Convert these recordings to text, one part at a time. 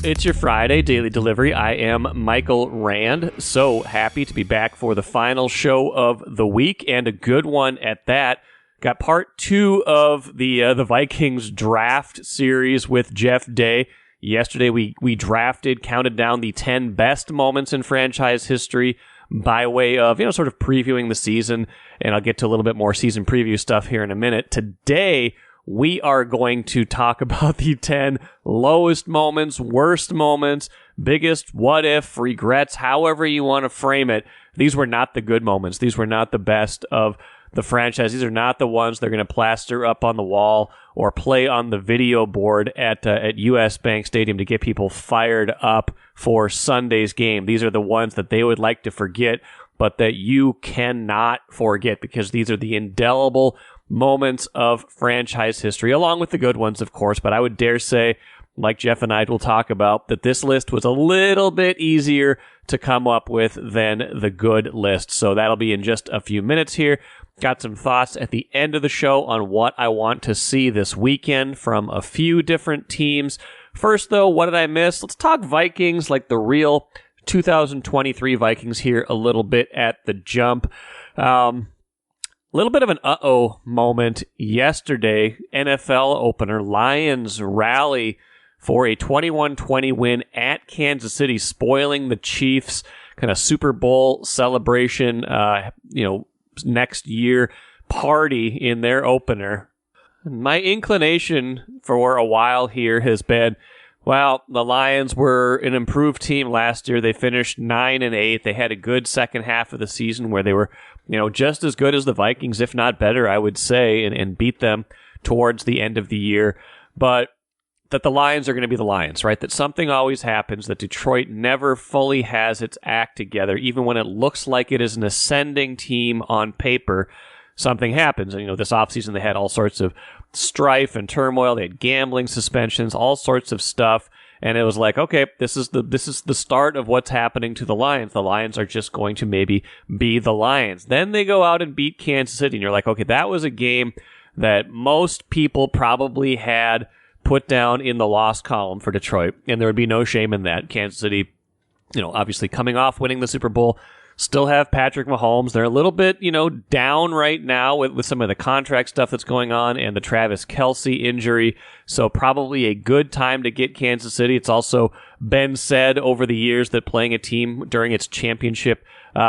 It's your Friday daily delivery. I am Michael Rand. So happy to be back for the final show of the week, and a good one at that. Got part 2 of the Vikings draft series with Jeff Day. Yesterday we counted down the 10 best moments in franchise history by way of, sort of previewing the season, and I'll get to a little bit more season preview stuff here in a minute. Today, we are going to talk about the 10 lowest moments, worst moments, biggest what if, regrets, however you want to frame it. These were not the good moments. These were not the best of the franchise. These are not the ones they're going to plaster up on the wall or play on the video board at US Bank Stadium to get people fired up for Sunday's game. These are the ones that they would like to forget, but that you cannot forget, because these are the indelible moments of franchise history, along with the good ones, of course. But I would dare say, like Jeff and I will talk about, that this list was a little bit easier to come up with than the good list. So that'll be in just a few minutes here. Got some thoughts at the end of the show on what I want to see this weekend from a few different teams. First, though, what did I miss? Let's talk Vikings, like the real 2023 Vikings here a little bit at the jump. A little bit of an uh-oh moment yesterday. NFL opener. Lions rally for a 21-20 win at Kansas City, spoiling the Chiefs' kind of Super Bowl celebration, next year party in their opener. My inclination for a while here has been, well, the Lions were an improved team last year. They finished 9-8. They had a good second half of the season where they were, just as good as the Vikings, if not better, I would say, and beat them towards the end of the year. But that the Lions are going to be the Lions, right? That something always happens, that Detroit never fully has its act together. Even when it looks like it is an ascending team on paper, something happens. And, this offseason they had all sorts of strife and turmoil. They had gambling suspensions, all sorts of stuff. And it was like, okay, this is the start of what's happening to the Lions. The Lions are just going to maybe be the Lions. Then they go out and beat Kansas City, and you're like, okay, that was a game that most people probably had put down in the loss column for Detroit, and there would be no shame in that. Kansas City, obviously coming off winning the Super Bowl, still have Patrick Mahomes. They're a little bit, down right now with some of the contract stuff that's going on and the Travis Kelce injury. So probably a good time to get Kansas City. It's also been said over the years that playing a team during its championship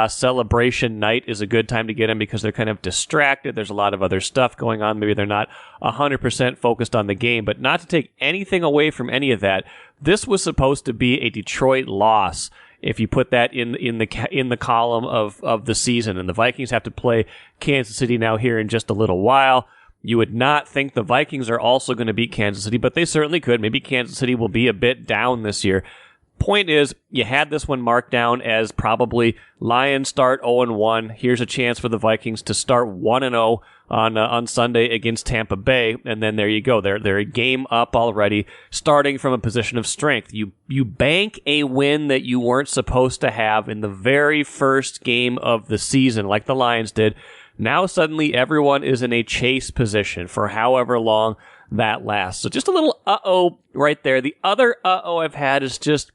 celebration night is a good time to get them, because they're kind of distracted. There's a lot of other stuff going on. Maybe they're not 100% focused on the game. But not to take anything away from any of that, this was supposed to be a Detroit loss, if you put that in the column of the season. And the Vikings have to play Kansas City now here in just a little while. You would not think the Vikings are also going to beat Kansas City, but they certainly could. Maybe Kansas City will be a bit down this year. Point is, you had this one marked down as probably Lions start 0-1. Here's a chance for the Vikings to start 1-0 on Sunday against Tampa Bay, and then there you go. They're a game up already, starting from a position of strength. You bank a win that you weren't supposed to have in the very first game of the season, like the Lions did. Now suddenly everyone is in a chase position for however long that lasts. So just a little uh-oh right there. The other uh-oh I've had is just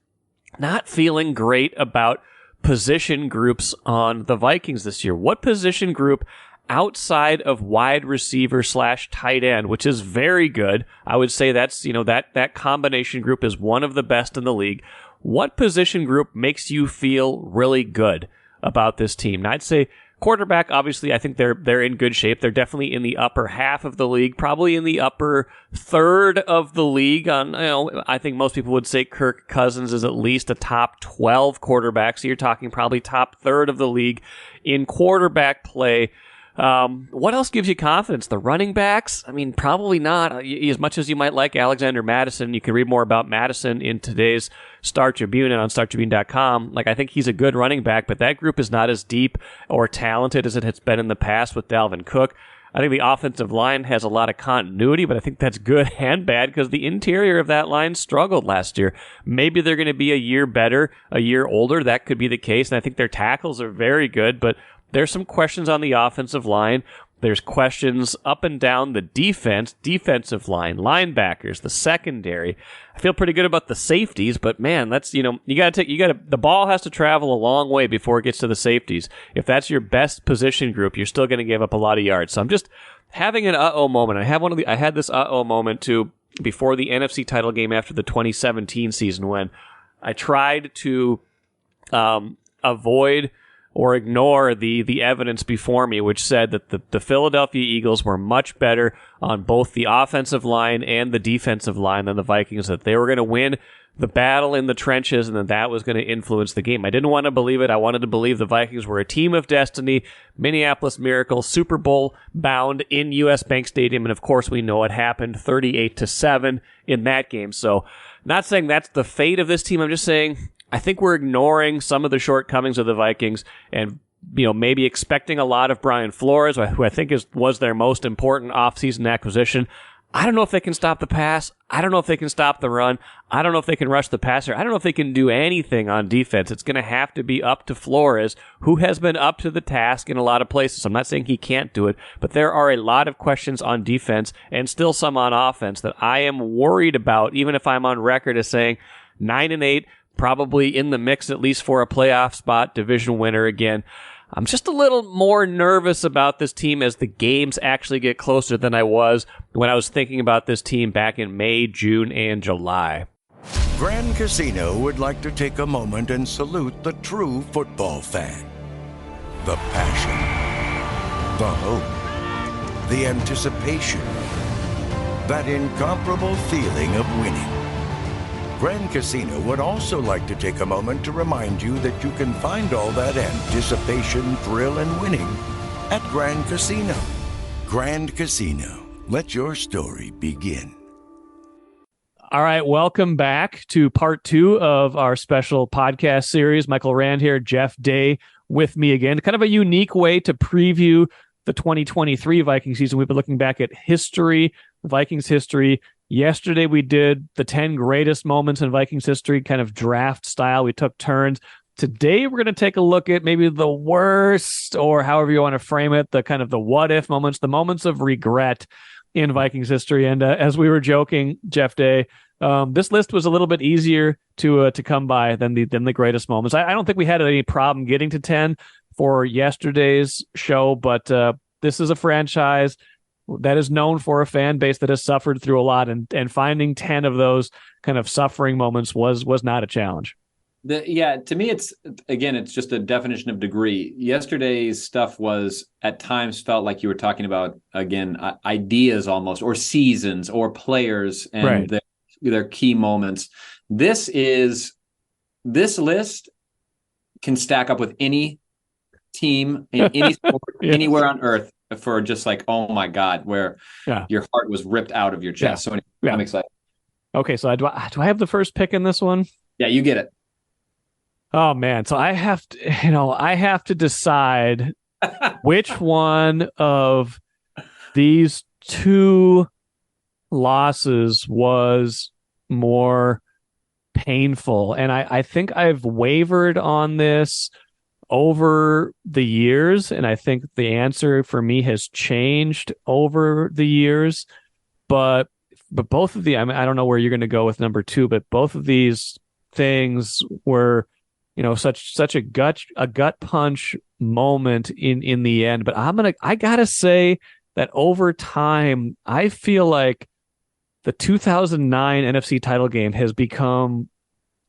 not feeling great about position groups on the Vikings this year. What position group outside of wide receiver / tight end, which is very good? I would say that's, that combination group is one of the best in the league. What position group makes you feel really good about this team? Now, I'd say quarterback, obviously, I think they're in good shape. They're definitely in the upper half of the league, probably in the upper third of the league. I think most people would say Kirk Cousins is at least a top 12 quarterback, so you're talking probably top third of the league in quarterback play. What else gives you confidence? The running backs? I mean, probably not. As much as you might like Alexander Madison, you can read more about Madison in today's Star Tribune and on StarTribune.com. I think he's a good running back, but that group is not as deep or talented as it has been in the past with Dalvin Cook. I think the offensive line has a lot of continuity, but I think that's good and bad because the interior of that line struggled last year. Maybe they're going to be a year better, a year older. That could be the case, and I think their tackles are very good, but there's some questions on the offensive line. There's questions up and down the defensive line, linebackers, the secondary. I feel pretty good about the safeties, but man, the ball has to travel a long way before it gets to the safeties. If that's your best position group, you're still going to give up a lot of yards. So I'm just having an uh-oh moment. I had this uh-oh moment too before the NFC title game after the 2017 season when I tried to avoid or ignore the evidence before me, which said that the Philadelphia Eagles were much better on both the offensive line and the defensive line than the Vikings, that they were going to win the battle in the trenches and that was going to influence the game. I didn't want to believe it. I wanted to believe the Vikings were a team of destiny, Minneapolis Miracle, Super Bowl bound in US Bank Stadium, and of course we know it happened 38-7 in that game. So not saying that's the fate of this team. I'm just saying I think we're ignoring some of the shortcomings of the Vikings and maybe expecting a lot of Brian Flores, who I think was their most important offseason acquisition. I don't know if they can stop the pass. I don't know if they can stop the run. I don't know if they can rush the passer. I don't know if they can do anything on defense. It's going to have to be up to Flores, who has been up to the task in a lot of places. I'm not saying he can't do it, but there are a lot of questions on defense and still some on offense that I am worried about, even if I'm on record as saying 9-8, probably in the mix at least for a playoff spot, division winner again. I'm just a little more nervous about this team as the games actually get closer than I was when I was thinking about this team back in May, June, and July. Grand Casino would like to take a moment and salute the true football fan. The passion, the hope, the anticipation, that incomparable feeling of winning. Grand Casino would also like to take a moment to remind you that you can find all that anticipation, thrill, and winning at Grand Casino. Grand Casino, let your story begin. All right, welcome back to part 2 of our special podcast series. Michael Rand here, Jeff Day with me again. Kind of a unique way to preview the 2023 Viking season. We've been looking back at history, Vikings history. Yesterday, we did the 10 greatest moments in Vikings history, kind of draft style. We took turns. Today, we're going to take a look at maybe the worst, or however you want to frame it, the kind of the what-if moments, the moments of regret in Vikings history. And as we were joking, Jeff Day, this list was a little bit easier to come by than the greatest moments. I don't think we had any problem getting to 10 for yesterday's show, but this is a franchise that is known for a fan base that has suffered through a lot, and finding 10 of those kind of suffering moments was not a challenge. To me, it's just a definition of degree. Yesterday's stuff was at times felt like you were talking about, again, ideas almost, or seasons, or players and right. their key moments. This list can stack up with any team in any sport, anywhere on earth, for just like, oh my God, where your heart was ripped out of your chest. So anyway, I'm excited. Okay, so do I have the first pick in this one? Yeah, you get it. Oh man, so I have to decide which one of these two losses was more painful. And I think I've wavered on this over the years, and I think the answer for me has changed over the years. But both of the, I don't know where you're going to go with number 2, but both of these things were, such a gut punch moment in the end. But I gotta say that over time, I feel like the 2009 NFC title game has become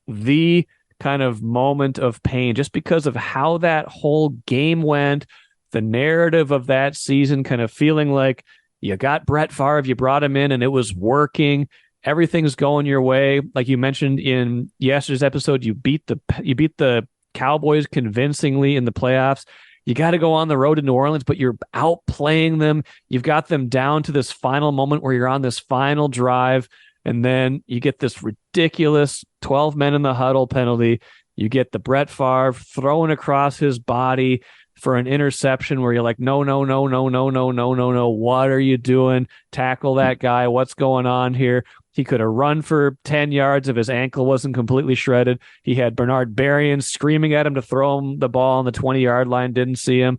the kind of moment of pain, just because of how that whole game went, the narrative of that season, kind of feeling like you got Brett Favre, you brought him in and it was working. Everything's going your way. Like you mentioned in yesterday's episode, you beat the Cowboys convincingly in the playoffs. You got to go on the road to New Orleans, but you're outplaying them. You've got them down to this final moment where you're on this final drive, and then you get this ridiculous 12 men in the huddle penalty. You get the Brett Favre thrown across his body for an interception where you're like, no. What are you doing? Tackle that guy. What's going on here? He could have run for 10 yards if his ankle wasn't completely shredded. He had Bernard Berrien screaming at him to throw him the ball on the 20-yard line, didn't see him.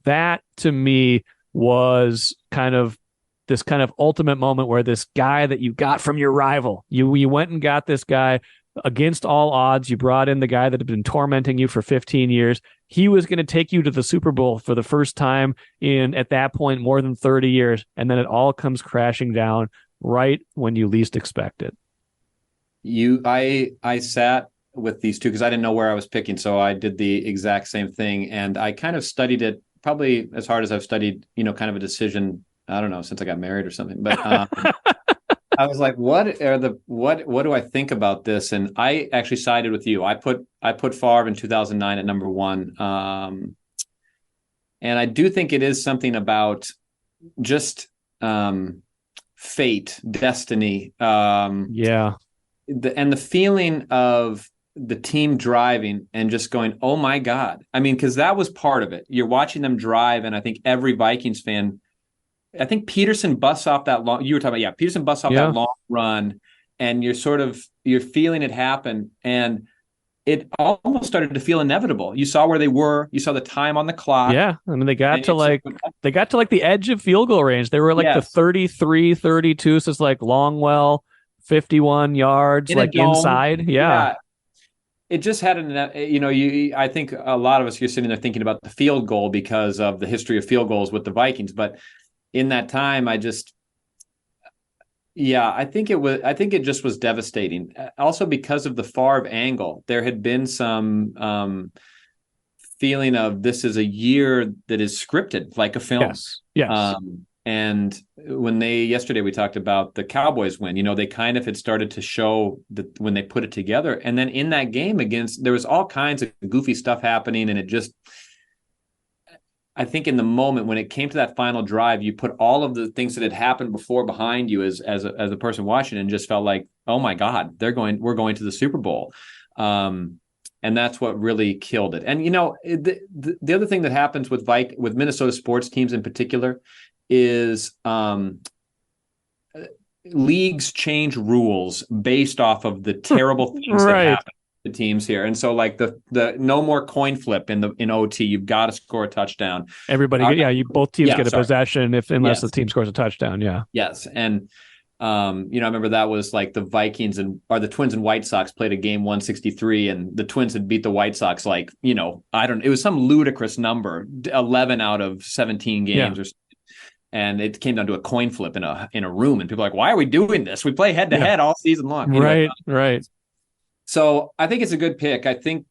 That, to me, was kind of this kind of ultimate moment where this guy that you got from your rival, you went and got this guy against all odds. You brought in the guy that had been tormenting you for 15 years. He was going to take you to the Super Bowl for the first time in, at that point, more than 30 years. And then it all comes crashing down right when you least expect it. I sat with these two because I didn't know where I was picking. So I did the exact same thing. And I kind of studied it probably as hard as I've studied, kind of a decision, I don't know, since I got married or something. But I was like, what do I think about this? And I actually sided with you. I put Favre in 2009 at number one. And I do think it is something about just fate, destiny. Yeah. The feeling of the team driving and just going, oh my God. I mean, because that was part of it. You're watching them drive, and I think every Vikings fan, I think Peterson busts off that long, you were talking about, Peterson busts off that long run, and you're feeling it happen. And it almost started to feel inevitable. You saw where they were, you saw the time on the clock. Yeah. I mean, they got to like the edge of field goal range. They were like the 33, 32. So it's like Longwell, 51 yards, in like inside. Yeah. It just had I think a lot of us, you're sitting there thinking about the field goal because of the history of field goals with the Vikings. But in that time, I think it just was devastating. Also because of the Favre angle, there had been some feeling of this is a year that is scripted like a film. Yes. And yesterday we talked about the Cowboys win, they kind of had started to show that when they put it together. And then in that game there was all kinds of goofy stuff happening. And it just, I think in the moment when it came to that final drive, you put all of the things that had happened before behind you as a person watching, and just felt like, oh my God, we're going to the Super Bowl. And that's what really killed it. And, the other thing that happens with Minnesota sports teams in particular is leagues change rules based off of the terrible things that happen to teams here. And so like the no more coin flip in OT, you've got to score a touchdown. Everybody, both teams get a possession unless the team scores a touchdown. Yeah. Yes. And I remember that was like the Vikings or the Twins and White Sox played a game 163, and the Twins had beat the White Sox it was some ludicrous number, 11 out of 17 games or something. And it came down to a coin flip in a room, and people are like, why are we doing this? We play head to head all season long. Right. So I think it's a good pick. I think,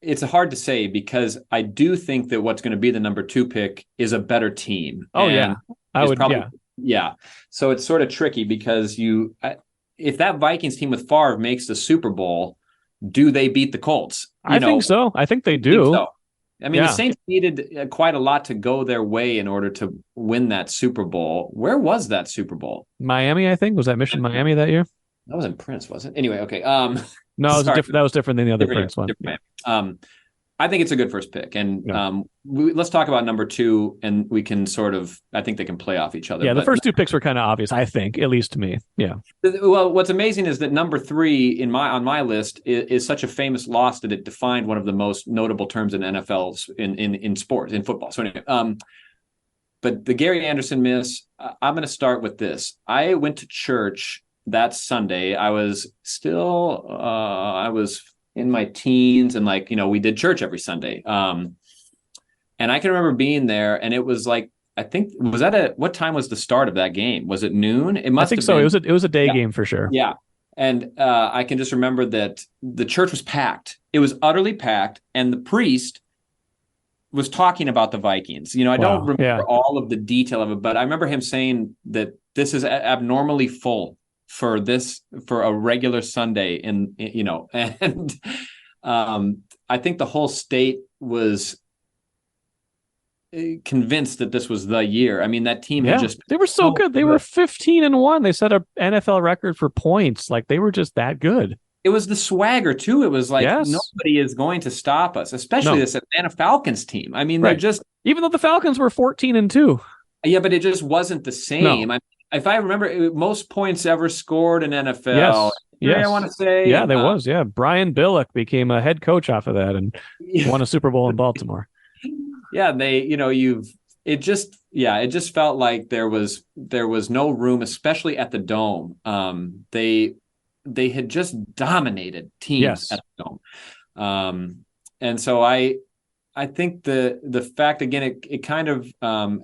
it's hard to say because I do think that what's going to be the number 2 pick is a better team. Oh, yeah. I would probably. Yeah. So it's sort of tricky because if that Vikings team with Favre makes the Super Bowl, do they beat the Colts? I think so. I think they do. I mean, the Saints needed quite a lot to go their way in order to win that Super Bowl. Where was that Super Bowl? Miami, I think. Was that Mission Miami that year? That was in Prince, wasn't it? Anyway, okay. No, that was different than the other Prince one. I think it's a good first pick. And let's talk about number 2, and we can I think they can play off each other. Yeah, the first 2 picks were kind of obvious, I think, at least to me. Yeah. Well, what's amazing is that number 3 on my list is such a famous loss that it defined one of the most notable terms in NFL in sports, in football. So anyway, but the Gary Anderson miss, I'm going to start with this. I went to church that Sunday. I was in my teens, and we did church every Sunday. And I can remember being there, and it was like, I think, what time was the start of that game? Was it noon? It must have been. So. It was a day game for sure. Yeah. And I can just remember that the church was packed. It was utterly packed. And the priest was talking about the Vikings. I don't remember all of the detail of it, but I remember him saying that this is abnormally full for a regular Sunday and I think the whole state was convinced that this was the year. I mean, that team they were so good. They were 15-1. They set a NFL record for points. Like, they were just that good. It was the swagger too. It was like, nobody is going to stop us, especially this Atlanta Falcons team. I mean, they're just, even though the Falcons were 14-2. Yeah, but it just wasn't the same. No. If I remember, most points ever scored in NFL. Yes. I want to say. Yeah, there was. Yeah. Brian Billick became a head coach off of that and won a Super Bowl in Baltimore. Yeah, it just felt like there was no room, especially at the Dome. They had just dominated teams at the Dome. And so I think the fact, again, it kind of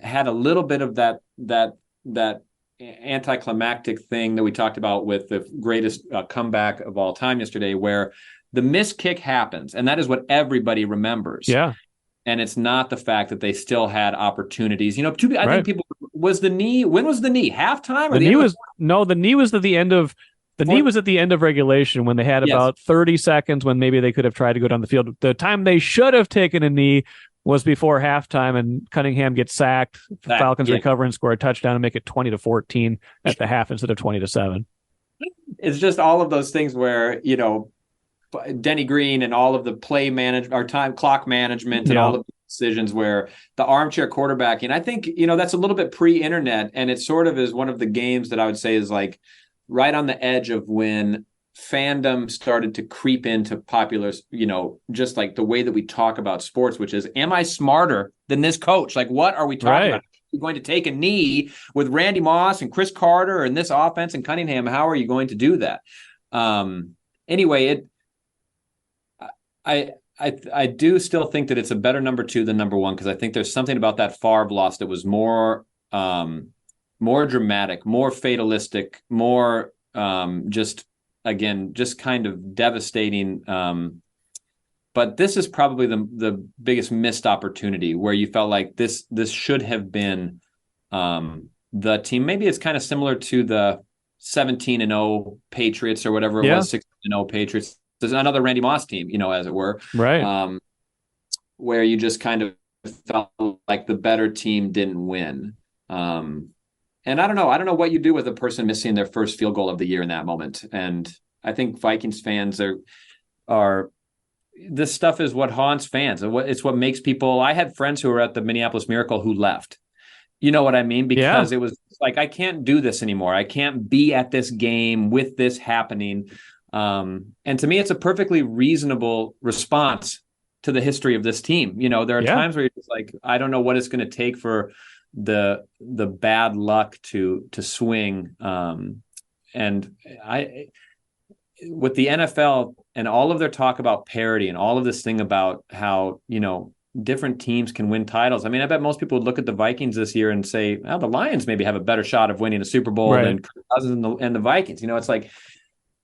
had a little bit of that anticlimactic thing that we talked about with the greatest comeback of all time yesterday, where the missed kick happens, and that is what everybody remembers. Yeah. And it's not the fact that they still had opportunities. I think people, was the knee, when was the knee? Halftime? Or the knee was at the end of regulation, when they had about 30 seconds, when maybe they could have tried to go down the field. The time they should have taken a knee was before halftime, and Cunningham gets sacked. The Falcons recover and score a touchdown and make it 20-14 at the half instead of 20-7. It's just all of those things where, Denny Green and all of the play management, our time clock management, and all of the decisions where the armchair quarterbacking, I think, that's a little bit pre-internet, and it sort of is one of the games that I would say is like right on the edge of when fandom started to creep into popular, just like the way that we talk about sports, which is, am I smarter than this coach? Like, what are we talking about? You're going to take a knee with Randy Moss and Chris Carter and this offense and Cunningham. How are you going to do that? Anyway, I do still think that it's a better number 2 than number 1, because I think there's something about that Favre loss that was more dramatic, more fatalistic, more just kind of devastating. But this is probably the biggest missed opportunity, where you felt like this should have been the team. Maybe it's kind of similar to the 17-0 Patriots or whatever it was, 16-0 Patriots. There's another Randy Moss team, as it were, right? Where you just kind of felt like the better team didn't win. And I don't know what you do with a person missing their first field goal of the year in that moment. And I think Vikings fans are this stuff is what haunts fans. It's what makes people. I had friends who were at the Minneapolis Miracle who left. You know what I mean? Because it was like, I can't do this anymore. I can't be at this game with this happening. And to me, it's a perfectly reasonable response to the history of this team. There are times where you're just like, I don't know what it's going to take for the bad luck to swing. And with the NFL and all of their talk about parity and all of this thing about how, different teams can win titles. I mean, I bet most people would look at the Vikings this year and say, well, the Lions maybe have a better shot of winning a Super Bowl than Kirk Cousins and the Vikings. It's like,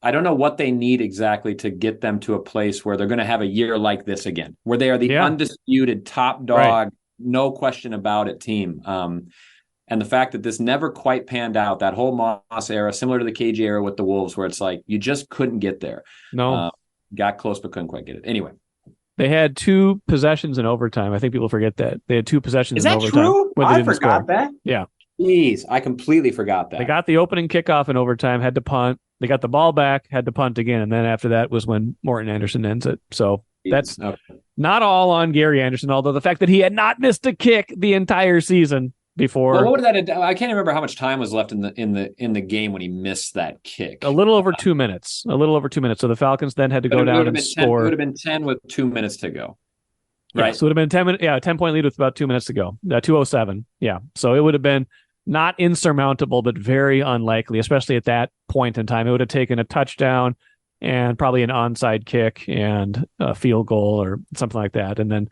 I don't know what they need exactly to get them to a place where they're going to have a year like this again, where they are the undisputed top dog, no question about it team. And the fact that this never quite panned out, that whole Moss era, similar to the KG era with the Wolves, where it's like, you just couldn't get there. No. Got close, but couldn't quite get it. Anyway. They had 2 possessions in overtime. I think people forget that. They had 2 possessions in overtime. Is that true? I forgot that. Yeah. Jeez, I completely forgot that. They got the opening kickoff in overtime, had to punt. They got the ball back, had to punt again. And then after that was when Morton Anderson ends it. So that's not all on Gary Anderson, although the fact that he had not missed a kick the entire season before. Well, what did that? I can't remember how much time was left in the game when he missed that kick. A little over 2 minutes. So the Falcons then had to go down and score. It would have been 10 with 2 minutes to go. Right. Yeah, so it would have been 10 minutes. Yeah, 10-point lead with about 2 minutes to go. 2:07. Yeah. So it would have been not insurmountable, but very unlikely, especially at that point in time. It would have taken a touchdown and probably an onside kick and a field goal or something like that. And then,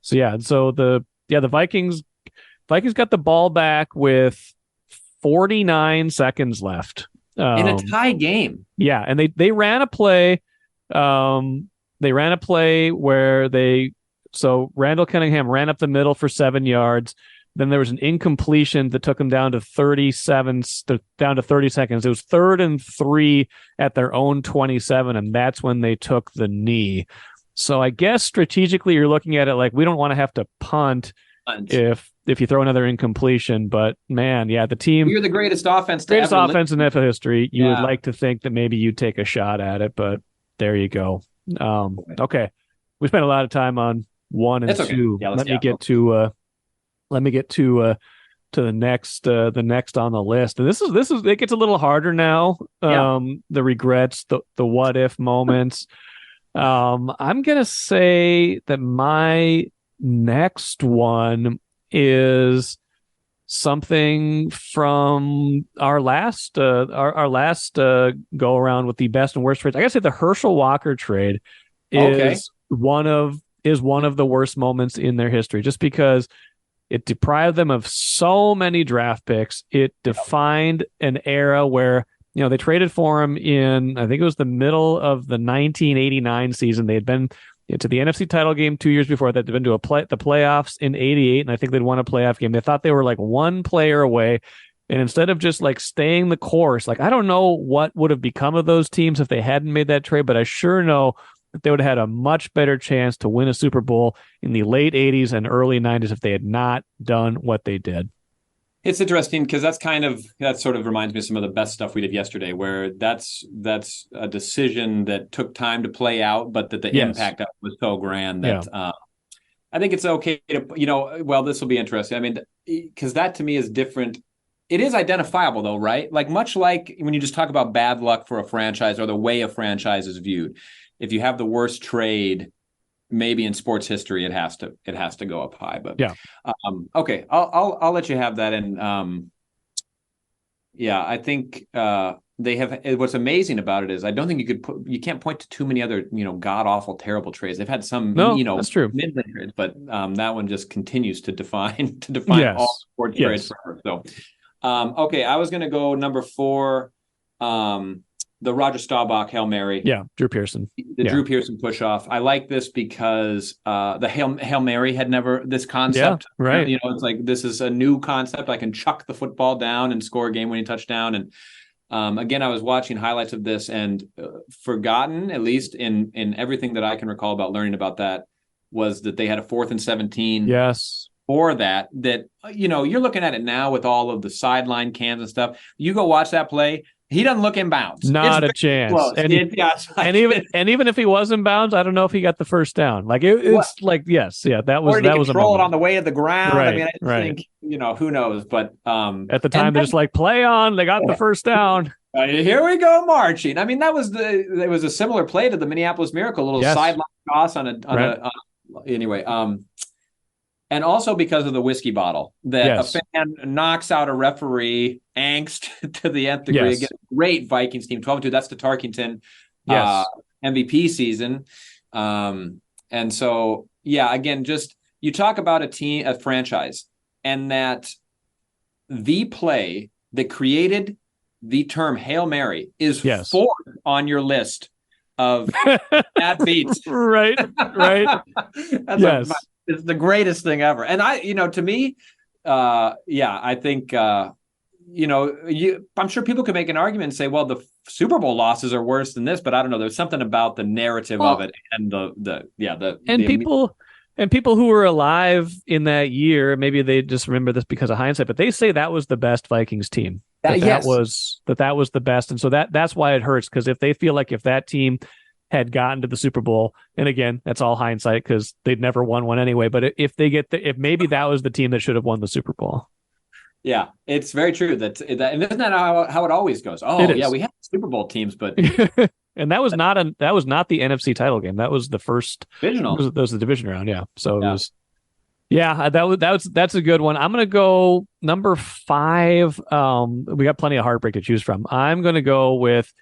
so the Vikings got the ball back with 49 seconds left in a tie game. Yeah, and they ran a play. They ran a play where Randall Cunningham ran up the middle for 7 yards. Then there was an incompletion that took them down to 30 seconds. It was 3rd and 3 at their own 27, and that's when they took the knee. So I guess strategically you're looking at it like, we don't want to have to punt if you throw another incompletion. But man, the team. You're the greatest offense in NFL history. You would like to think that maybe you'd take a shot at it, but there you go. Okay, we spent a lot of time on 1 and 2. Yeah, let me get to the next on the list. And this is it gets a little harder now. The regrets, the what if moments. I'm gonna say that my next one is something from our last go around with the best and worst trades. I gotta say the Herschel Walker trade is one of the worst moments in their history, just because it deprived them of so many draft picks. It defined an era where, they traded for him in, I think it was the middle of the 1989 season. They had been to the NFC title game 2 years before that. They'd been to the playoffs in 88, and I think they'd won a playoff game. They thought they were like one player away. And instead of just like staying the course, like I don't know what would have become of those teams if they hadn't made that trade, but I sure know that they would have had a much better chance to win a Super Bowl in the late 80s and early 90s if they had not done what they did. It's interesting because that sort of reminds me of some of the best stuff we did yesterday, where that's a decision that took time to play out, but that the impact of it was so grand that I think it's okay to, this will be interesting. I mean, because that to me is different. It is identifiable though, right? Like much like when you just talk about bad luck for a franchise or the way a franchise is viewed. If you have the worst trade, maybe in sports history, it has to go up high. But okay, I'll let you have that. And I think they have. What's amazing about it is I don't think you can't point to too many other god awful terrible trades. They've had some that's true mid-range trades, but that one just continues to define all sports trades forever. So okay, I was going to go number 4. The Roger Staubach Hail Mary. Yeah, Drew Pearson. Drew Pearson push-off. I like this because the Hail Mary had never, this concept. Yeah, right. It's like, this is a new concept. I can chuck the football down and score a game-winning touchdown. And again, I was watching highlights of this and forgotten, at least in everything that I can recall about learning about that, was that they had a 4th and 17. Yes. For that, you're looking at it now with all of the sideline cams and stuff. You go watch that play. He doesn't look in bounds. Not a chance. And even if he was in bounds, I don't know if he got the first down. Like it's like that was or that was a control it on the way to the ground. Right, I mean, I think who knows? But at the time, they're just like play on. They got the first down. Here we go marching. I mean, there was a similar play to the Minneapolis Miracle, a little sideline toss on a anyway. And also because of the whiskey bottle that a fan knocks out a referee, angst to the nth degree. Again, great Vikings team, 12-2. That's the Tarkington MVP season. And so, again, just you talk about a franchise, and that the play that created the term Hail Mary is 4th on your list of bad beats. Right. That's it's the greatest thing ever. And to me, I think, I'm sure people could make an argument and say, well, the Super Bowl losses are worse than this, but I don't know. There's something about the narrative of it and people who were alive in that year, maybe they just remember this because of hindsight, but they say that was the best Vikings team. That was the best. And so that's why it hurts, because if they feel like if that team had gotten to the Super Bowl, and again, that's all hindsight because they'd never won one anyway. But if if maybe that was the team that should have won the Super Bowl. Yeah, it's very true. And isn't that how it always goes? Oh, yeah, we had Super Bowl teams, but and that was not the NFC title game. That was the first divisional. That was the division round. Yeah, so it was. Yeah, that's a good one. I'm gonna go number 5. We got plenty of heartbreak to choose from. I'm gonna go with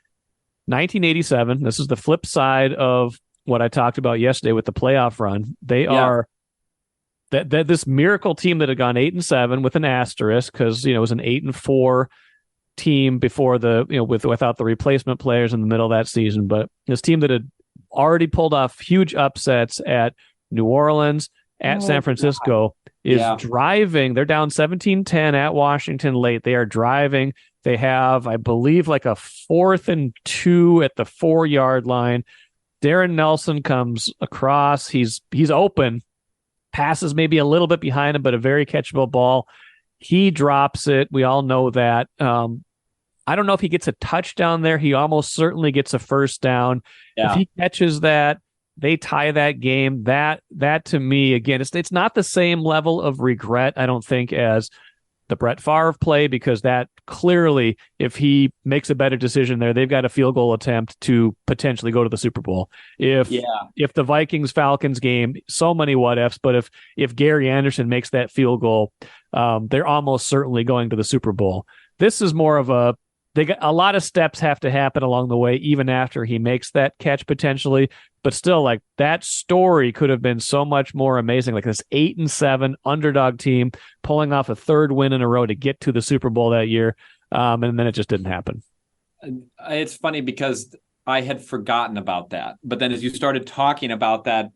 1987. This is the flip side of what I talked about yesterday with the playoff run. They are this miracle team that had gone 8-7 with an asterisk because it was an 8-4 team before without the replacement players in the middle of that season. But this team that had already pulled off huge upsets at New Orleans, at San Francisco, is driving. They're down 17-10 at Washington late. They are driving. They have, I believe, like a 4th and 2 at the 4-yard line. Darren Nelson comes across. He's open, passes maybe a little bit behind him, but a very catchable ball. He drops it. We all know that. I don't know if he gets a touchdown there. He almost certainly gets a first down. If he catches that, they tie that game. That to me, again, it's not the same level of regret, I don't think, as the Brett Favre play, because that clearly, if he makes a better decision there, they've got a field goal attempt to potentially go to the Super Bowl. If the Vikings-Falcons game, so many what ifs, but if Gary Anderson makes that field goal, they're almost certainly going to the Super Bowl. This is more of a lot of steps have to happen along the way, even after he makes that catch potentially. But still, like, that story could have been so much more amazing. Like this 8-7 underdog team pulling off a third win in a row to get to the Super Bowl that year. And then it just didn't happen. It's funny because I had forgotten about that. But then as you started talking about that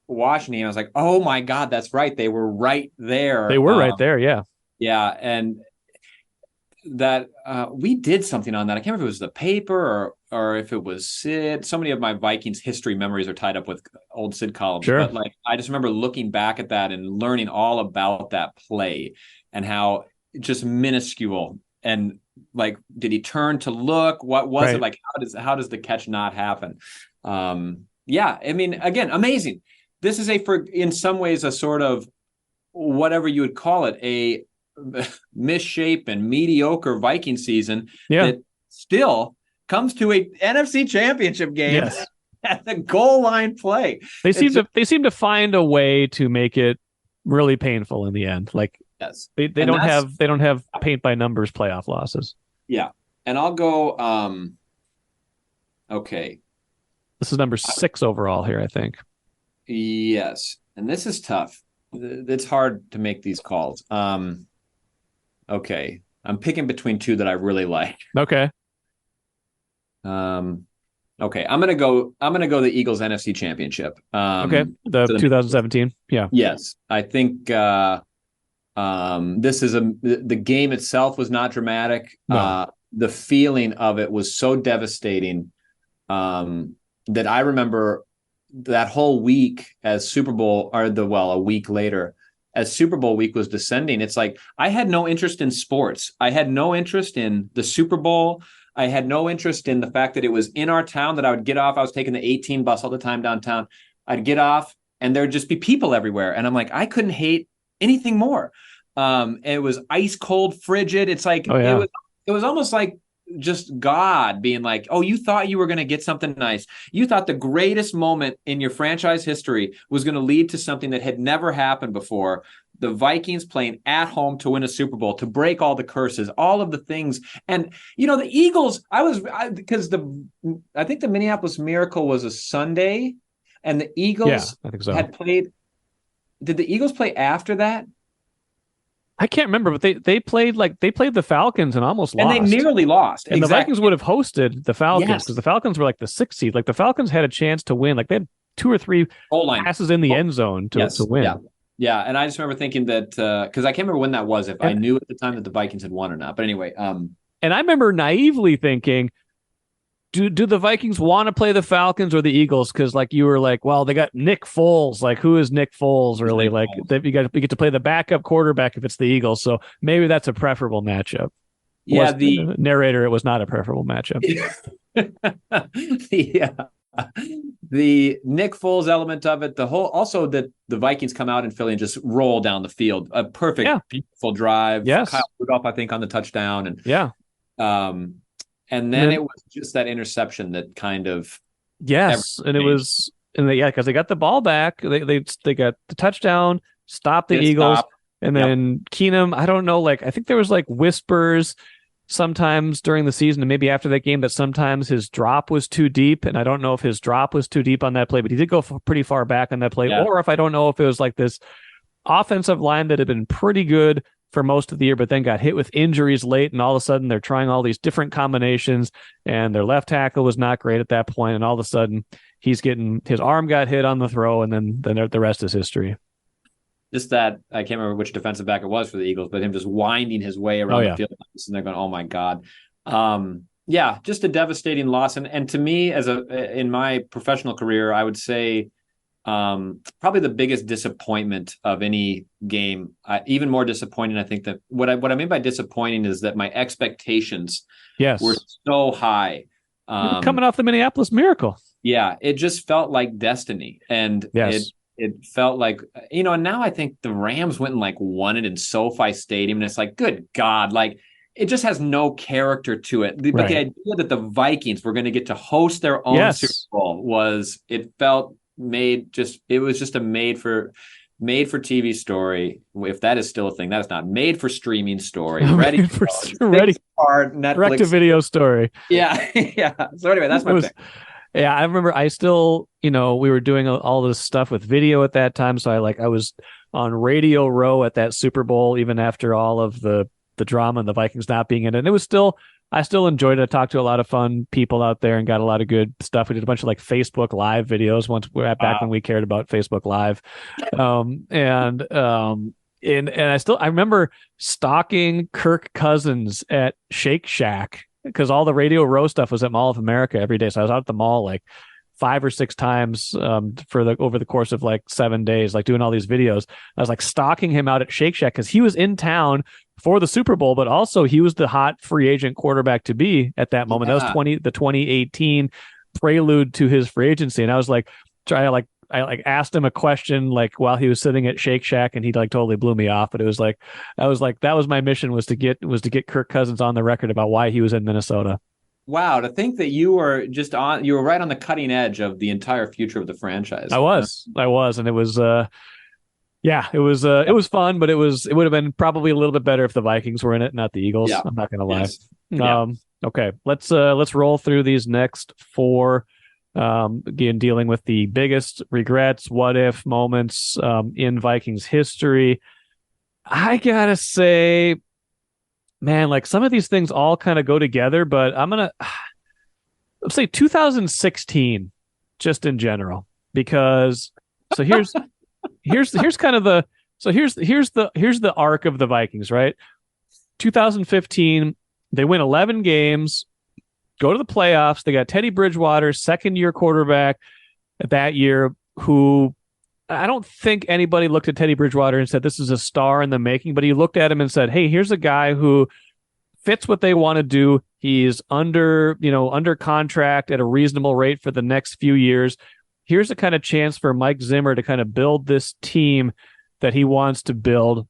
Washington, I was like, oh my God, that's right. They were right there. They were right there. Yeah. Yeah. And that we did something on that. I can't remember if it was the paper or if it was Sid. So many of my Vikings history memories are tied up with old Sid columns. Sure. But like, I just remember looking back at that and learning all about that play and how just minuscule, and like, did he turn to look? What was it like? How does the catch not happen? Yeah, I mean, again, amazing. This is in some ways a sort of, whatever you would call it, a misshapen, mediocre Viking season that still comes to a NFC Championship game at the goal line play. They seem to find a way to make it really painful in the end. Like, they don't have paint by numbers playoff losses. Yeah, and I'll go. Okay, this is number 6 overall here, I think. Yes, and this is tough. It's hard to make these calls. Okay, I'm picking between two that I really like. Okay. Okay, I'm gonna go the Eagles NFC Championship. Okay, the 2017. Yeah. Yes, I think this is the game itself was not dramatic. No. The feeling of it was so devastating that I remember that whole week as Super Bowl, a week later, as Super Bowl week was descending. It's like I had no interest in sports. I had no interest in the Super Bowl. I had no interest in the fact that it was in our town, that I would get off. I was taking the 18 bus all the time downtown. I'd get off and there'd just be people everywhere. And I'm like, I couldn't hate anything more. It was ice cold, frigid. It's like, it was almost like just God being like, oh, you thought you were going to get something nice. You thought the greatest moment in your franchise history was going to lead to something that had never happened before. The Vikings playing at home to win a Super Bowl, to break all the curses, all of the things. And, the Eagles, I think the Minneapolis Miracle was a Sunday, and the Eagles I think so. had played. Did the Eagles play after that? I can't remember, but they played the Falcons and almost lost. And they nearly lost. And the Vikings would have hosted the Falcons because the Falcons were like the 6th seed. Like the Falcons had a chance to win. Like they had 2 or 3 passes in the end zone to win. Yeah, and I just remember thinking that because I can't remember when that was, if I knew at the time that the Vikings had won or not. But anyway, and I remember naively thinking, do the Vikings want to play the Falcons or the Eagles? Because like you were like, well, they got Nick Foles. Like, who is Nick Foles really? Like, we get to play the backup quarterback if it's the Eagles. So maybe that's a preferable matchup. Yeah, the narrator, it was not a preferable matchup. The Nick Foles element of it, also that the Vikings come out in Philly and just roll down the field, a perfect, beautiful drive. Yes, Kyle Rudolph, I think, on the touchdown, and and then it was just that interception that kind of because they got the ball back, they got the touchdown, stopped the Eagles, and then Keenum. I don't know, like I think there was like whispers sometimes during the season and maybe after that game that sometimes his drop was too deep, and I don't know if his drop was too deep on that play, but he did go pretty far back on that play, or if I don't know if it was like this offensive line that had been pretty good for most of the year, but then got hit with injuries late, and all of a sudden they're trying all these different combinations, and their left tackle was not great at that point, and all of a sudden his arm got hit on the throw, and then the rest is history. Just that, I can't remember which defensive back it was for the Eagles, but him just winding his way around the field, and they're going, oh my God. Just a devastating loss. And to me, in my professional career, I would say probably the biggest disappointment of any game, even more disappointing. I think that what I mean by disappointing is that my expectations were so high. Coming off the Minneapolis Miracle. Yeah, it just felt like destiny. And it felt like, and now I think the Rams went and like won it in SoFi Stadium, and it's like, good God, like it just has no character to it. But the idea that the Vikings were going to get to host their own Super Bowl it was just a made for TV story. If that is still a thing, that is not made for streaming story. Ready for Netflix direct to video story. Yeah. Yeah. So anyway, that's my pick. Yeah, I remember I still, we were doing all this stuff with video at that time. So I was on Radio Row at that Super Bowl, even after all of the drama and the Vikings not being in it. And it was I still enjoyed it. I talked to a lot of fun people out there and got a lot of good stuff. We did a bunch of like Facebook Live videos back when we cared about Facebook Live. And I remember stalking Kirk Cousins at Shake Shack because all the Radio Row stuff was at Mall of America every day. So I was out at the mall like 5 or 6 times over the course of like 7 days, like doing all these videos. I was like stalking him out at Shake Shack because he was in town for the Super Bowl, but also he was the hot free agent quarterback to be at that moment. That was the 2018 prelude to his free agency. And I was like, I asked him a question like while he was sitting at Shake Shack, and he like totally blew me off. But it was like, that was my mission was to get Kirk Cousins on the record about why he was in Minnesota. Wow, to think that you were right on the cutting edge of the entire future of the franchise. I was, and it was, it was fun, but it would have been probably a little bit better if the Vikings were in it, not the Eagles. Yeah. I'm not going to lie. Yes. Yeah. Okay, let's roll through these next 4. Again, dealing with the biggest regrets, what if moments in Vikings history. I gotta say, man, like some of these things all kind of go together, but let's say 2016, just in general, because here's kind of the arc of the Vikings, right? 2015, they win 11 games, go to the playoffs. They got Teddy Bridgewater, second-year quarterback that year, who I don't think anybody looked at Teddy Bridgewater and said, this is a star in the making, but he looked at him and said, hey, here's a guy who fits what they want to do. He's under contract at a reasonable rate for the next few years. Here's a kind of chance for Mike Zimmer to kind of build this team that he wants to build.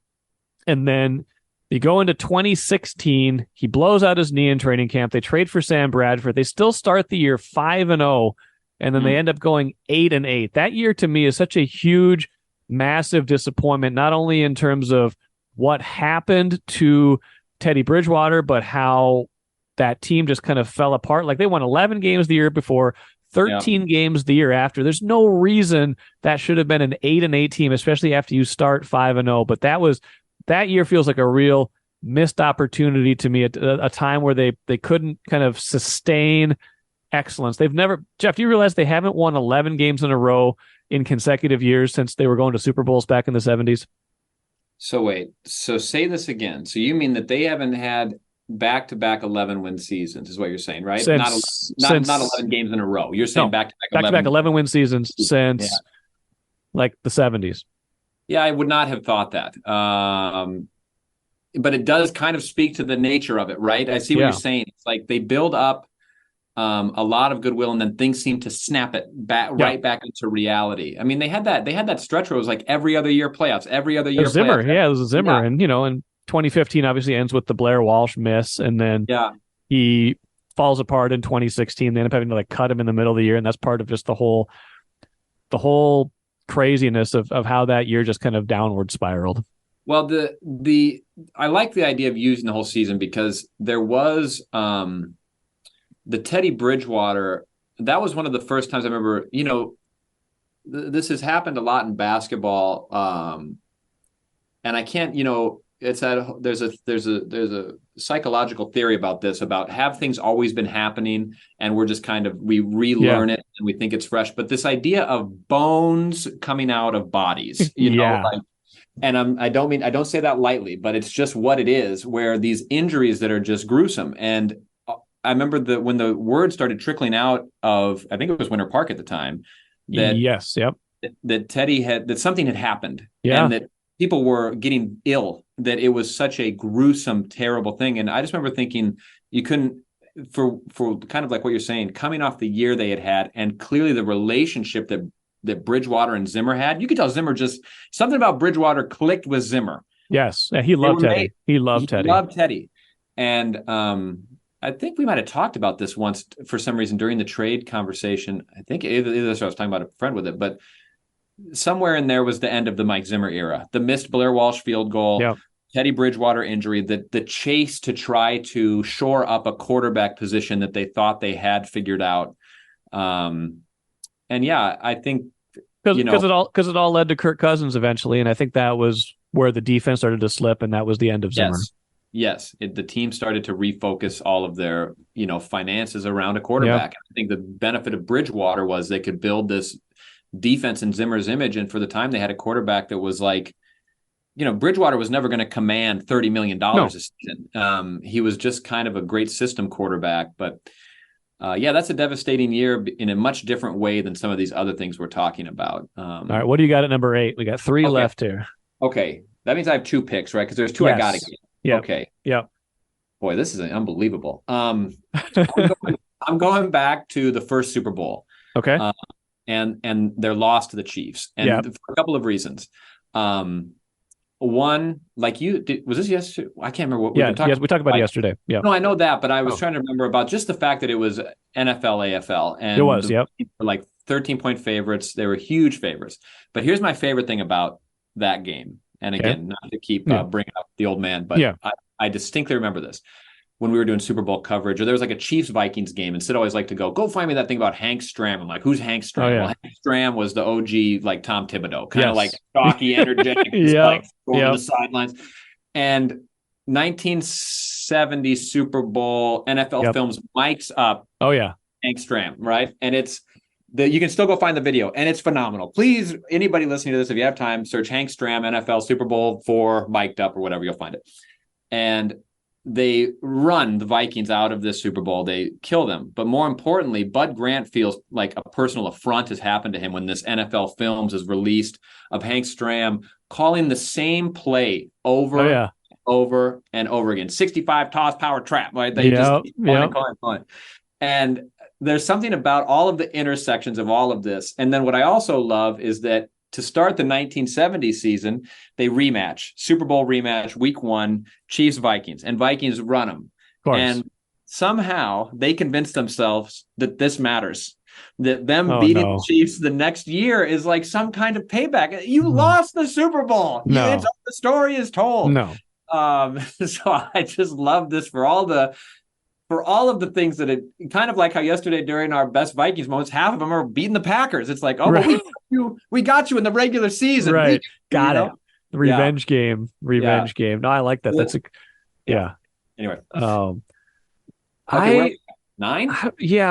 And then you go into 2016, he blows out his knee in training camp. They trade for Sam Bradford. They still start the year 5-0, and then they end up going 8-8. That year to me is such a huge, massive disappointment, not only in terms of what happened to Teddy Bridgewater, but how that team just kind of fell apart. Like they won 11 games the year before, 13 games the year after. There's no reason that should have been an 8-8 team, especially after you start 5-0. But that year feels like a real missed opportunity to me at a time where they couldn't kind of sustain excellence. They've never, Jeff, do you realize they haven't won 11 games in a row in consecutive years since they were going to Super Bowls back in the 70s? So wait, say this again. So you mean that they haven't had back-to-back 11-win seasons is what you're saying, right? Not 11 games in a row. You're saying back-to-back 11-win seasons since like the 70s. Yeah, I would not have thought that. But it does kind of speak to the nature of it, right? I see what you're saying. It's like they build up a lot of goodwill, and then things seem to snap it right back into reality. I mean, they had that stretch where it was like every other year playoffs, every other year Zimmer. Playoffs. Yeah, it was a Zimmer. And, in 2015 obviously ends with the Blair Walsh miss, and then he falls apart in 2016. They end up having to like cut him in the middle of the year, and that's part of just the whole craziness of how that year just kind of downward spiraled. Well, I like the idea of using the whole season because there was the Teddy Bridgewater. That was one of the first times I remember, this has happened a lot in basketball. And I can't, it's that there's a psychological theory about this, about have things always been happening and we're just kind of, we relearn it and we think it's fresh. But this idea of bones coming out of bodies, and I don't say that lightly, but it's just what it is, where these injuries that are just gruesome. And I remember when the word started trickling out of, I think it was Winter Park at the time, that that Teddy that something had happened, and that people were getting ill, that it was such a gruesome, terrible thing. And I just remember thinking you couldn't, for kind of like what you're saying, coming off the year they had, and clearly the relationship that that Bridgewater and Zimmer had. You could tell Zimmer something about Bridgewater clicked with Zimmer. Yes, he loved Teddy. He loved Teddy. And I think we might have talked about this once for some reason during the trade conversation. I think either this or I was talking about a friend with it, but somewhere in there was the end of the Mike Zimmer era. The missed Blair Walsh field goal, Teddy Bridgewater injury, the chase to try to shore up a quarterback position that they thought they had figured out. And yeah, I think because it all led to Kirk Cousins eventually, and I think that was where the defense started to slip, and that was the end of Zimmer. Yes. The team started to refocus all of their finances around a quarterback. Yep. I think the benefit of Bridgewater was they could build this defense in Zimmer's image, and for the time they had a quarterback that was like, Bridgewater was never going to command $30 million a season. He was just kind of a great system quarterback, but that's a devastating year in a much different way than some of these other things we're talking about. All right, what do you got at number 8? We got 3 left here. Okay, that means I have 2 picks, right? Because there's 2 I got to get. Yeah. Okay. Yeah. Boy, this is unbelievable. I'm going back to the first Super Bowl. Okay. And their loss to the Chiefs, and for a couple of reasons. One, like was this yesterday? I can't remember what we talked about. Yes, we talked about it yesterday. Yeah. No, I know that, but I was trying to remember about just the fact that it was NFL, AFL, and it was, like 13-point favorites. They were huge favorites. But here's my favorite thing about that game. And again, not to keep bringing up the old man, but I distinctly remember this. When we were doing Super Bowl coverage, or there was like a Chiefs Vikings game, and Sid always liked to go find me that thing about Hank Stram. I'm like, who's Hank Stram? Well, Hank Stram was the OG, like Tom Thibodeau, kind of like stocky, energetic, like going to the sidelines. And 1970 Super Bowl NFL Films mics up. Oh yeah, Hank Stram, right? And you can still go find the video, and it's phenomenal. Please, anybody listening to this, if you have time, search Hank Stram NFL Super Bowl 4 mic'd up or whatever, you'll find it. And they run the Vikings out of this Super Bowl. They kill them. But more importantly, Bud Grant feels like a personal affront has happened to him when this NFL Films is released of Hank Stram calling the same play over and over again. 65 toss power trap. Right? They just keep calling. And there's something about all of the intersections of all of this. And then what I also love is that to start the 1970 season, they Super Bowl rematch, week 1, Chiefs, Vikings, and Vikings run them. And somehow they convince themselves that this matters, that them beating the Chiefs the next year is like some kind of payback. You lost the Super Bowl. No. The story is told. No. So I just love this for all of the things that it kind of like how yesterday during our best Vikings moments, half of them are beating the Packers. It's like, but we got you in the regular season. Right. Got it. The revenge game. No, I like that. Well, that's Anyway. Okay, 9?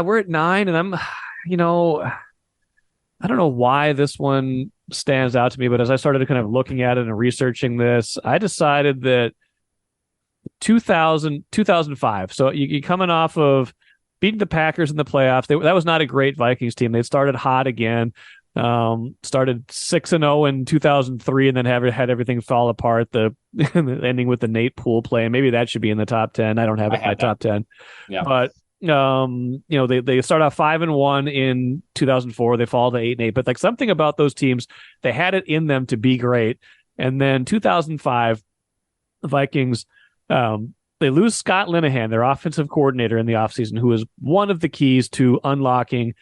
We're at 9, and I'm, I don't know why this one stands out to me, but as I started kind of looking at it and researching this, I decided that 2005. So you're coming off of beating the Packers in the playoffs. That was not a great Vikings team. They started hot again. Started 6-0 in 2003, and then had everything fall apart. The ending with the Nate Poole play, and maybe that should be in the top 10. I don't have it in my top 10. Yeah, but they start off 5-1 in 2004. They fall to 8-8. But like something about those teams, they had it in them to be great. And then 2005, the Vikings. They lose Scott Linehan, their offensive coordinator in the offseason, who is one of the keys to unlocking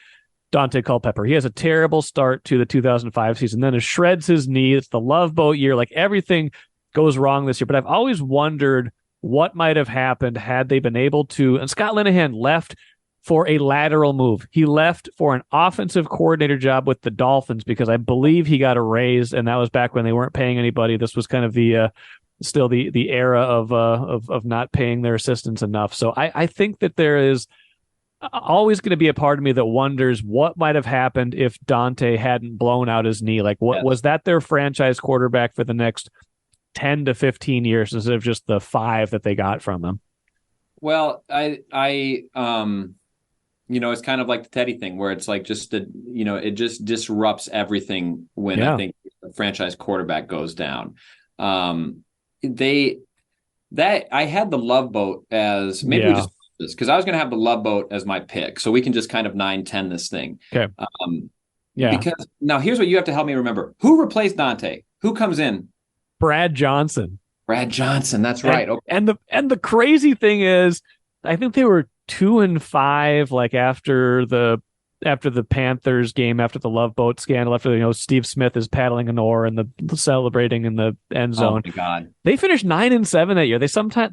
Dante Culpepper. He has a terrible start to the 2005 season, then it shreds his knee. It's the Love Boat year. Like everything goes wrong this year. But I've always wondered what might have happened had they been able to. And Scott Linehan left for a lateral move. He left for an offensive coordinator job with the Dolphins because I believe he got a raise, and that was back when they weren't paying anybody. This was kind of the still the era of not paying their assistants enough. So I think that there is always going to be a part of me that wonders what might have happened if Dante hadn't blown out his knee. Like, what was that their franchise quarterback for the next 10 to 15 years instead of just the 5 that they got from him? Well, I it's kind of like the Teddy thing where it's like just it just disrupts everything when I think the franchise quarterback goes down. I had the Love Boat as maybe we just this because I was going to have the Love Boat as my pick, so we can just kind of 9-10 this thing. Okay. Yeah. Because now here's what you have to help me remember. Who replaced Dante? Who comes in? Brad Johnson. Brad Johnson. That's right. Okay. And the crazy thing is, I think they were 2-5, like after the Panthers game, after the Love Boat scandal, after Steve Smith is paddling an oar and the celebrating in the end zone. Oh my God! They finished 9-7 that year. They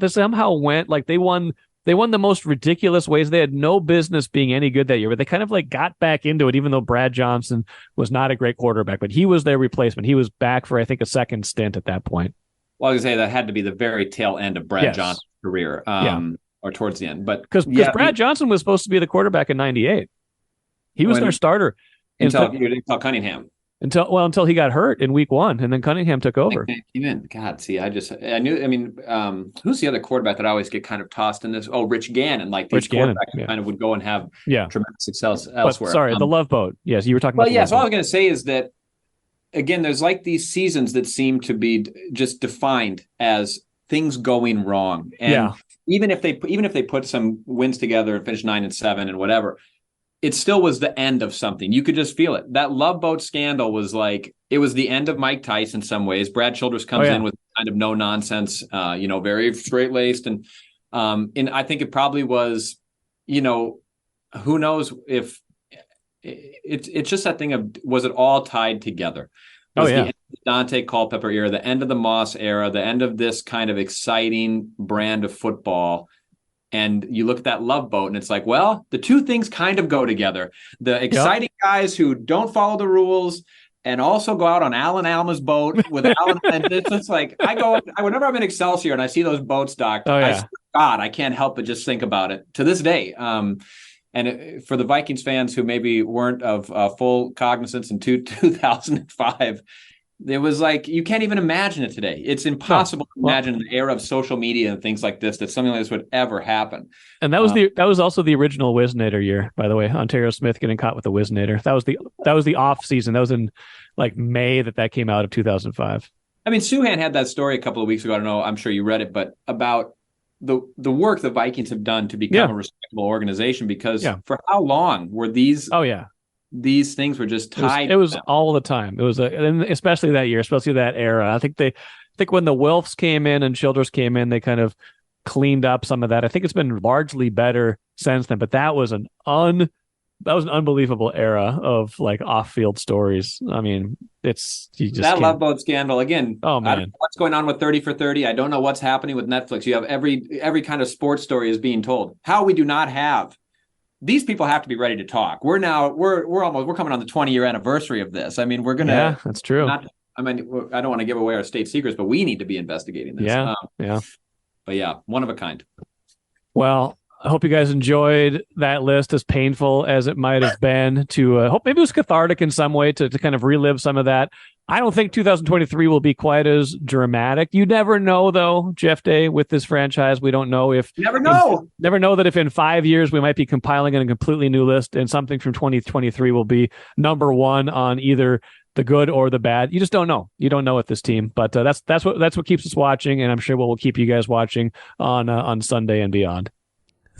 somehow went like they won the most ridiculous ways. They had no business being any good that year, but they kind of like got back into it, even though Brad Johnson was not a great quarterback, but he was their replacement. He was back for, I think, a second stint at that point. Well, I was going to say that had to be the very tail end of Brad Johnson's career, or towards the end. But because Brad Johnson was supposed to be the quarterback in '98. He was their starter until Cunningham. Until he got hurt in week 1, and then Cunningham took over. God, see, I knew. I mean, who's the other quarterback that I always get kind of tossed in this? Oh, Rich Gannon. Like these quarterbacks kind of would go and have tremendous success elsewhere. But, sorry, the Love Boat. Yes, you were talking about. Well, so all I was going to say is that again, there's like these seasons that seem to be just defined as things going wrong, and even if they put some wins together and finish 9-7 and whatever. It still was the end of something. You could just feel it. That Love Boat scandal was like, it was the end of Mike Tice in some ways. Brad Childress comes in with kind of no nonsense, very straight laced. And I think it probably was, who knows if it's just that thing of, was it all tied together? The end of the Dante Culpepper era, the end of the Moss era, the end of this kind of exciting brand of football. And you look at that Love Boat and it's like, well, the two things kind of go together. The exciting guys who don't follow the rules and also go out on Alan Alma's boat with Alan. And it's just like, whenever I'm in Excelsior and I see those boats docked, I swear to God, I can't help but just think about it to this day. For the Vikings fans who maybe weren't of full cognizance in 2005, it was like, you can't even imagine it today. It's impossible to imagine in the era of social media and things like this, that something like this would ever happen. And that was also the original Wisnator year, by the way. Ontario Smith getting caught with the Wisnator. That was the off season. That was in like May that came out of 2005. I mean, Suhan had that story a couple of weeks ago. I don't know. I'm sure you read it, but about the work the Vikings have done to become a respectable organization, because for how long were these? Oh yeah. These things were just tied. It was all the time. It was, and especially that year, especially that era. I think when the Wilfs came in and Childress came in, they kind of cleaned up some of that. I think it's been largely better since then. But that was an unbelievable era of like off-field stories. I mean, that Love Boat scandal again. Oh man, I don't know what's going on with 30 for 30? I don't know what's happening with Netflix. You have every kind of sports story is being told. How we do not have. These people have to be ready to talk. We're coming on the 20-year anniversary of this. I mean, we're gonna. Yeah, that's true. I don't want to give away our state secrets, but we need to be investigating this. Yeah. But yeah, one of a kind. Well, I hope you guys enjoyed that list, as painful as it might have been. To hope maybe it was cathartic in some way to kind of relive some of that. I don't think 2023 will be quite as dramatic. You never know, though, Jeff Day, with this franchise. We don't know if... Never know that if in 5 years we might be compiling a completely new list and something from 2023 will be number one on either the good or the bad. You just don't know. You don't know with this team. But that's what keeps us watching, and I'm sure what will keep you guys watching on Sunday and beyond.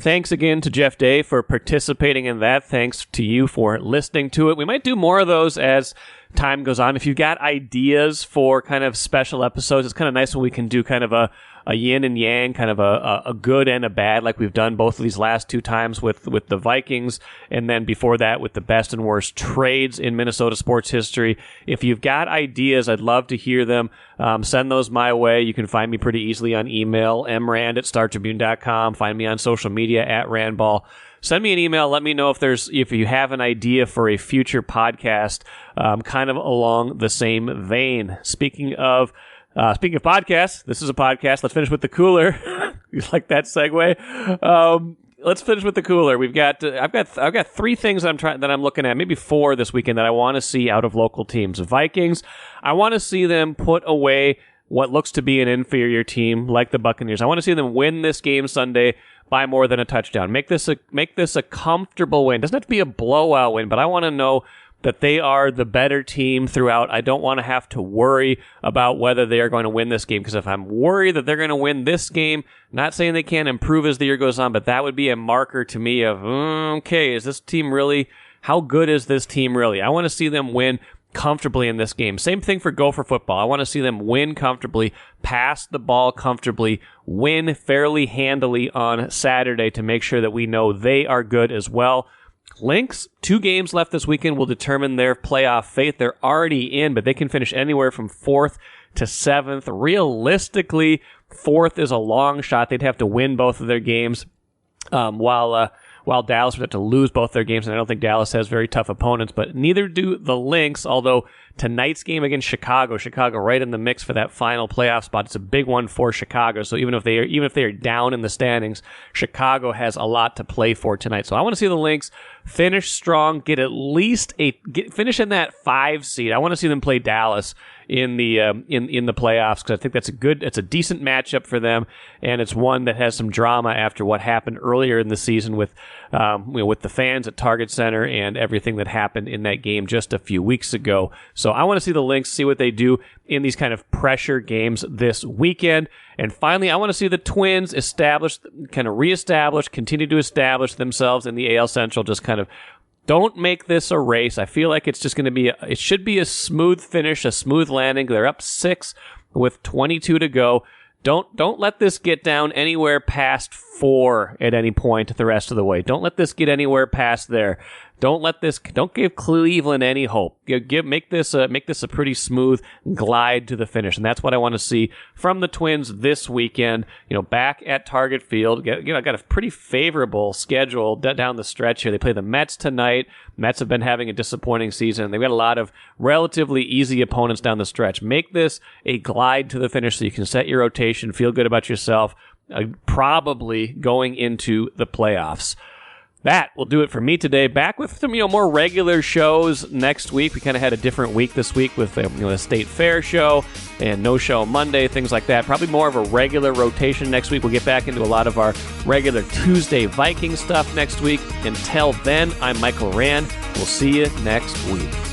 Thanks again to Jeff Day for participating in that. Thanks to you for listening to it. We might do more of those as time goes on. If you've got ideas for kind of special episodes, it's kind of nice when we can do kind of a yin and yang, kind of a good and a bad, like we've done both of these last two times with the Vikings, and then before that with the best and worst trades in Minnesota sports history. If you've got ideas, I'd love to hear them. Send those my way. You can find me pretty easily on email, mrand@startribune.com. Find me on social media @randball. Send me an email. Let me know if you have an idea for a future podcast, kind of along the same vein. Speaking of podcasts, this is a podcast. Let's finish with the cooler. You like that segue? Let's finish with the cooler. I've got three things that I'm looking at, maybe four this weekend, that I want to see out of local teams. Vikings, I want to see them put away what looks to be an inferior team like the Buccaneers. I want to see them win this game Sunday by more than a touchdown. Make this a comfortable win. It doesn't have to be a blowout win, but I want to know that they are the better team throughout. I don't want to have to worry about whether they are going to win this game, because if I'm worried that they're going to win this game, not saying they can't improve as the year goes on, but that would be a marker to me of, okay, is this team really how good is this team really? I want to see them win comfortably in this game. Same thing for Gopher football. I want to see them win comfortably, pass the ball comfortably, win fairly handily on Saturday to make sure that we know they are good as well. Lynx, 2 games left this weekend will determine their playoff fate. They're already in, but they can finish anywhere from 4th to 7th. Realistically, 4th is a long shot. They'd have to win both of their games, while Dallas would have to lose both their games, and I don't think Dallas has very tough opponents, but neither do the Lynx, although tonight's game against Chicago right in the mix for that final playoff spot. It's a big one for Chicago, so even if they are down in the standings, Chicago has a lot to play for tonight. So I want to see the Lynx finish strong, get at least finish in that 5 seed. I want to see them play Dallas in the playoffs, because I think it's a decent matchup for them, and it's one that has some drama after what happened earlier in the season with the fans at Target Center and everything that happened in that game just a few weeks ago. So I want to see the Lynx, see what they do in these kind of pressure games this weekend. And finally, I want to see the Twins reestablish, continue to establish themselves in the AL Central. Just kind of don't make this a race. I feel like it's just going to be it should be a smooth finish, a smooth landing. They're up 6 with 22 to go. Don't let this get down anywhere past 4 at any point the rest of the way. Don't let this get anywhere past there. Don't give Cleveland any hope. Make this a pretty smooth glide to the finish, and that's what I want to see from the Twins this weekend. Back at Target Field, got a pretty favorable schedule down the stretch here. They play the Mets tonight. Mets have been having a disappointing season. They've got a lot of relatively easy opponents down the stretch. Make this a glide to the finish so you can set your rotation, feel good about yourself, probably going into the playoffs. That will do it for me today. Back with some more regular shows next week. We kind of had a different week this week with the State Fair show and no show Monday, things like that. Probably more of a regular rotation next week. We'll get back into a lot of our regular Tuesday Viking stuff next week. Until then, I'm Michael Rand. We'll see you next week.